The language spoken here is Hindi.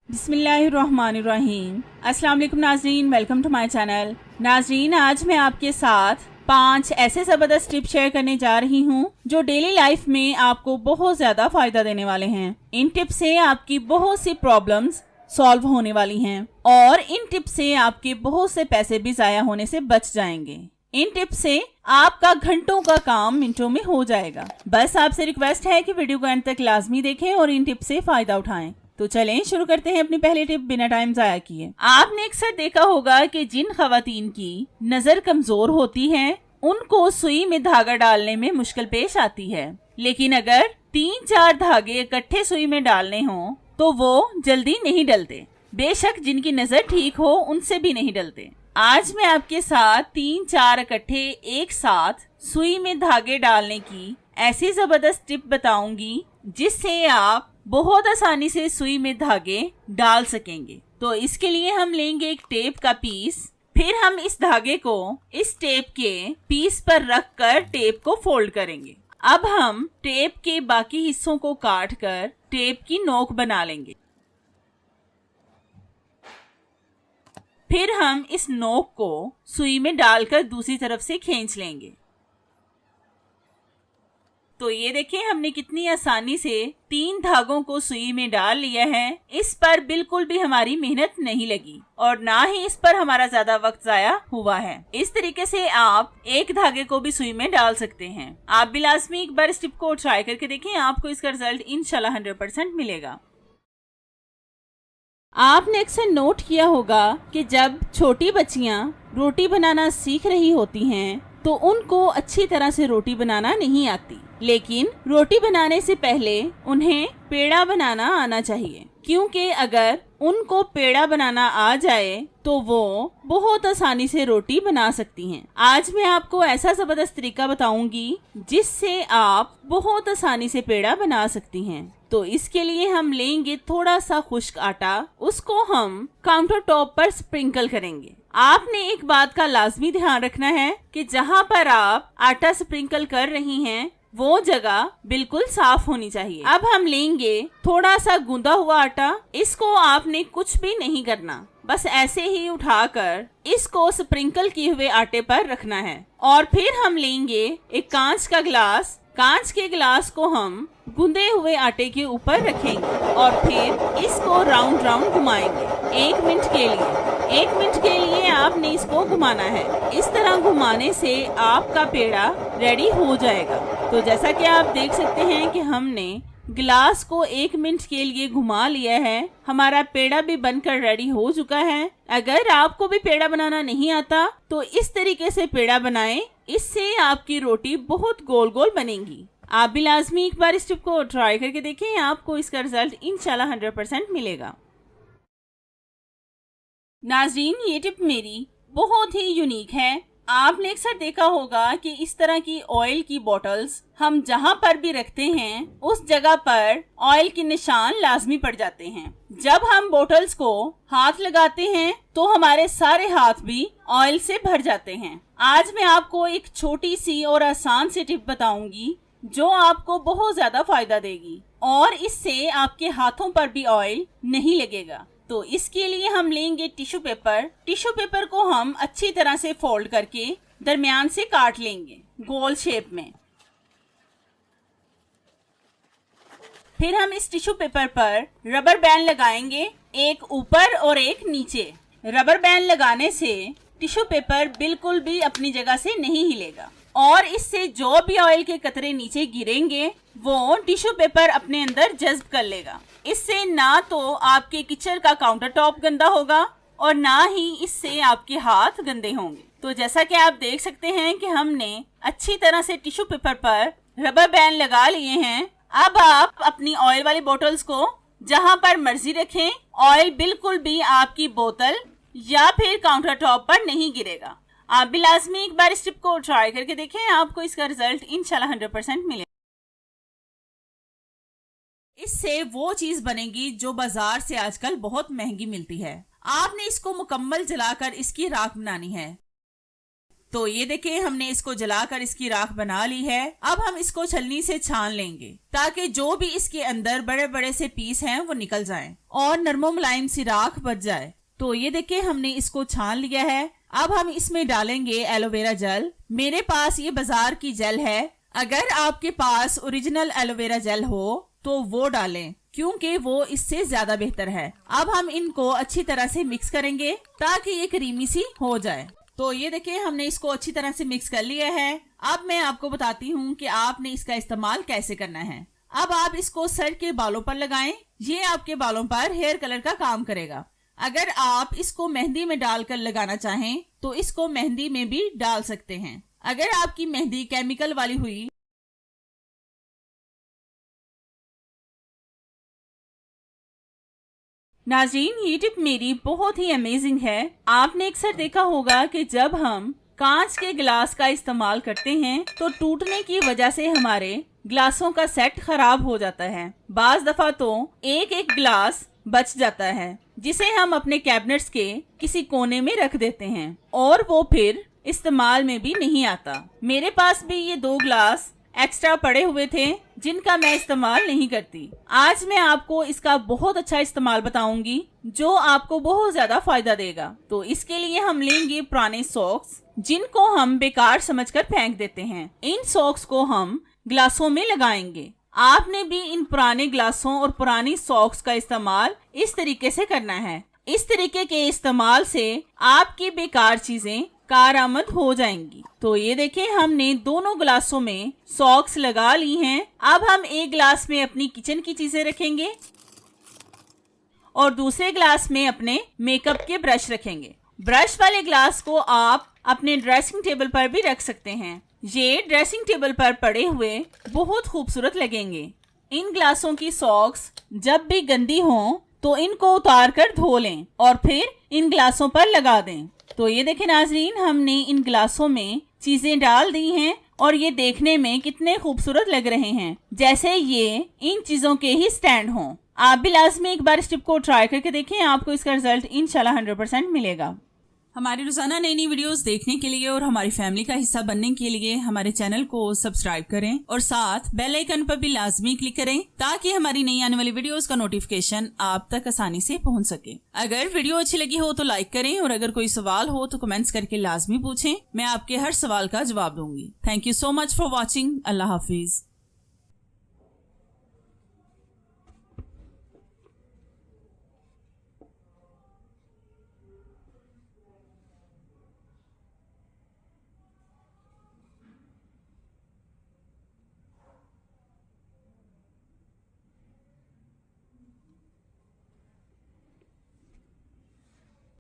बिस्मिल्लाहिर्रहमानिर्रहीम। अस्सलाम वालेकुम नाजरीन, वेलकम टू माय चैनल। नाजरीन, आज मैं आपके साथ 5 ऐसे ज़बरदस्त टिप्स शेयर करने जा रही हूँ जो डेली लाइफ में आपको बहुत ज़्यादा फ़ायदा देने वाले हैं। इन टिप्स से आपकी बहुत सी प्रॉब्लम्स सॉल्व होने वाली हैं और इन टिप्स से आपके बहुत से पैसे भी ज़ाया होने से बच जाएंगे। इन टिप्स से आपका घंटों का काम मिनटों में हो जाएगा। बस आपसे रिक्वेस्ट है कि वीडियो को अंत तक लाजमी देखें और इन टिप्स से फायदा उठाएं। तो चलें शुरू करते हैं अपनी पहली टिप बिना टाइम जाया किए। आपने अक्सर देखा होगा कि जिन खवातीन की नजर कमजोर होती है उनको सुई में धागा डालने में मुश्किल पेश आती है, लेकिन अगर 3-4 धागे इकट्ठे सुई में डालने हों तो वो जल्दी नहीं डलते। बेशक जिनकी नजर ठीक हो उनसे भी नहीं डलते। आज मैं आपके साथ 3-4 इकट्ठे एक साथ सुई में धागे डालने की ऐसी जबरदस्त टिप बताऊंगी जिससे आप बहुत आसानी से सुई में धागे डाल सकेंगे। तो इसके लिए हम लेंगे एक टेप का पीस, फिर हम इस धागे को इस टेप के पीस पर रखकर टेप को फोल्ड करेंगे। अब हम टेप के बाकी हिस्सों को काट कर टेप की नोक बना लेंगे। फिर हम इस नोक को सुई में डालकर दूसरी तरफ से खींच लेंगे। तो ये देखिए हमने कितनी आसानी से 3 धागों को सुई में डाल लिया है। इस पर बिल्कुल भी हमारी मेहनत नहीं लगी और ना ही इस पर हमारा ज्यादा वक्त जाया हुआ है। इस तरीके से आप एक धागे को भी सुई में डाल सकते हैं। आप भी लाजमी एक बार इस टिप को ट्राई करके देखें, आपको इसका रिजल्ट इंशाल्लाह 100% मिलेगा। आपने अक्सर नोट किया होगा कि जब छोटी बच्चियां रोटी बनाना सीख रही होती हैं तो उनको अच्छी तरह से रोटी बनाना नहीं आती, लेकिन रोटी बनाने से पहले उन्हें पेड़ा बनाना आना चाहिए, क्योंकि अगर उनको पेड़ा बनाना आ जाए तो वो बहुत आसानी से रोटी बना सकती हैं। आज मैं आपको ऐसा जबरदस्त तरीका बताऊंगी जिससे आप बहुत आसानी से पेड़ा बना सकती हैं। तो इसके लिए हम लेंगे थोड़ा सा खुश्क आटा, उसको हम काउंटर टॉप पर स्प्रिंकल करेंगे। आपने एक बात का लाजमी ध्यान रखना है कि जहाँ पर आप आटा स्प्रिंकल कर रही हैं वो जगह बिल्कुल साफ होनी चाहिए। अब हम लेंगे थोड़ा सा गूंदा हुआ आटा, इसको आपने कुछ भी नहीं करना, बस ऐसे ही उठाकर इसको स्प्रिंकल किए हुए आटे पर रखना है। और फिर हम लेंगे एक कांच का ग्लास, कांच के ग्लास को हम गूंदे हुए आटे के ऊपर रखेंगे और फिर इसको राउंड राउंड घुमाएंगे 1 मिनट के लिए। 1 मिनट के लिए आपने इसको घुमाना है। इस तरह घुमाने से आपका पेड़ा रेडी हो जाएगा। तो जैसा कि आप देख सकते हैं कि हमने ग्लास को 1 मिनट के लिए घुमा लिया है, हमारा पेड़ा भी बनकर रेडी हो चुका है। अगर आपको भी पेड़ा बनाना नहीं आता तो इस तरीके से पेड़ा बनाएं, इससे आपकी रोटी बहुत गोल गोल बनेगी। आप भी लाजमी एक बार इस टिप को ट्राई करके देखें, आपको इसका रिजल्ट इंशाल्लाह 100% मिलेगा। नाज़रीन, ये टिप मेरी बहुत ही यूनिक है। आपने अक्सर देखा होगा कि इस तरह की ऑयल की बोतल्स हम जहाँ पर भी रखते हैं उस जगह पर ऑयल के निशान लाजमी पड़ जाते हैं। जब हम बोतल्स को हाथ लगाते हैं तो हमारे सारे हाथ भी ऑयल से भर जाते हैं। आज मैं आपको एक छोटी सी और आसान सी टिप बताऊंगी जो आपको बहुत ज्यादा फायदा देगी और इससे आपके हाथों पर भी ऑयल नहीं लगेगा। तो इसके लिए हम लेंगे टिश्यू पेपर। टिश्यू पेपर को हम अच्छी तरह से फोल्ड करके दरमियान से काट लेंगे गोल शेप में। फिर हम इस टिश्यू पेपर पर रबर बैंड लगाएंगे, एक ऊपर और एक नीचे। रबर बैंड लगाने से टिश्यू पेपर बिल्कुल भी अपनी जगह से नहीं हिलेगा और इससे जो भी ऑयल के कतरे नीचे गिरेंगे वो टिश्यू पेपर अपने अंदर जज्ब कर लेगा। इससे ना तो आपके किचन का काउंटर टॉप गंदा होगा और ना ही इससे आपके हाथ गंदे होंगे। तो जैसा कि आप देख सकते हैं कि हमने अच्छी तरह से टिश्यू पेपर पर रबर बैंड लगा लिए हैं। अब आप अपनी ऑयल वाली बोतल्स को जहां पर मर्जी रखें, ऑयल बिल्कुल भी आपकी बोतल या फिर काउंटर टॉप पर नहीं गिरेगा। आप भी लाजमी एक बार इस टिप को ट्राई करके देखें, आपको इसका रिजल्ट इंशाल्लाह 100% मिलेगा। इससे वो चीज बनेगी जो बाजार से आजकल बहुत महंगी मिलती है। आपने इसको मुकम्मल जलाकर इसकी राख बनानी है। तो ये देखिए हमने इसको जलाकर इसकी राख बना ली है। अब हम इसको छलनी से छान लेंगे ताकि जो भी इसके अंदर बड़े बड़े से पीस हैं वो निकल जाएं और नरमो मुलायम सी राख बच जाए। तो ये देखिए हमने इसको छान लिया है। अब हम इसमें डालेंगे एलोवेरा जेल। मेरे पास ये बाजार की जेल है, अगर आपके पास ओरिजिनल एलोवेरा जेल हो तो वो डालें क्योंकि वो इससे ज्यादा बेहतर है। अब हम इनको अच्छी तरह से मिक्स करेंगे ताकि ये क्रीमी सी हो जाए। तो ये देखिए हमने इसको अच्छी तरह से मिक्स कर लिया है। अब मैं आपको बताती हूँ कि आपने इसका इस्तेमाल कैसे करना है। अब आप इसको सर के बालों पर लगाएं, ये आपके बालों पर हेयर कलर का काम करेगा। अगर आप इसको मेहंदी में डालकर लगाना चाहें तो इसको मेहंदी में भी डाल सकते हैं। अगर आपकी मेहंदी केमिकल वाली हुई नाज़रीन, ये टिप मेरी बहुत ही अमेजिंग है। आपने अक्सर देखा होगा कि जब हम कांच के गिलास का इस्तेमाल करते हैं तो टूटने की वजह से हमारे गिलासों का सेट खराब हो जाता है। बाज दफा तो एक एक गिलास बच जाता है जिसे हम अपने कैबिनेट्स के किसी कोने में रख देते हैं और वो फिर इस्तेमाल में भी नहीं आता। मेरे पास भी ये 2 गिलास एक्स्ट्रा पड़े हुए थे जिनका मैं इस्तेमाल नहीं करती। आज मैं आपको इसका बहुत अच्छा इस्तेमाल बताऊंगी जो आपको बहुत ज्यादा फायदा देगा। तो इसके लिए हम लेंगे पुराने सॉक्स जिनको हम बेकार समझकर फेंक देते हैं। इन सॉक्स को हम ग्लासों में लगाएंगे। आपने भी इन पुराने ग्लासों और पुरानी सॉक्स का इस्तेमाल इस तरीके से करना है। इस तरीके के इस्तेमाल से आपकी बेकार चीजें कारआमद हो जाएंगी। तो ये देखें हमने दोनों गिलासों में सॉक्स लगा ली हैं। अब हम एक गिलास में अपनी किचन की चीजें रखेंगे और दूसरे गिलास में अपने मेकअप के ब्रश रखेंगे। ब्रश वाले ग्लास को आप अपने ड्रेसिंग टेबल पर भी रख सकते हैं। ये ड्रेसिंग टेबल पर पड़े हुए बहुत खूबसूरत लगेंगे। इन ग्लासों की सॉक्स जब भी गंदी हों तो इनको उतार कर धो लें और फिर इन ग्लासों पर लगा दें। तो ये देखें नाजरीन, हमने इन गिलासों में चीजें डाल दी हैं और ये देखने में कितने खूबसूरत लग रहे हैं जैसे ये इन चीजों के ही स्टैंड हों। आप भी लाजमी एक बार इस टिप को ट्राई करके देखें, आपको इसका रिजल्ट इंशाल्लाह 100% मिलेगा। हमारी रोजाना नई नई वीडियोस देखने के लिए और हमारी फैमिली का हिस्सा बनने के लिए हमारे चैनल को सब्सक्राइब करें और साथ बेल आइकन पर भी लाजमी क्लिक करें ताकि हमारी नई आने वाली वीडियोस का नोटिफिकेशन आप तक आसानी से पहुंच सके। अगर वीडियो अच्छी लगी हो तो लाइक करें और अगर कोई सवाल हो तो कमेंट्स करके लाजमी पूछें। मैं आपके हर सवाल का जवाब दूंगी। Thank you so much for watching. Allah Hafiz.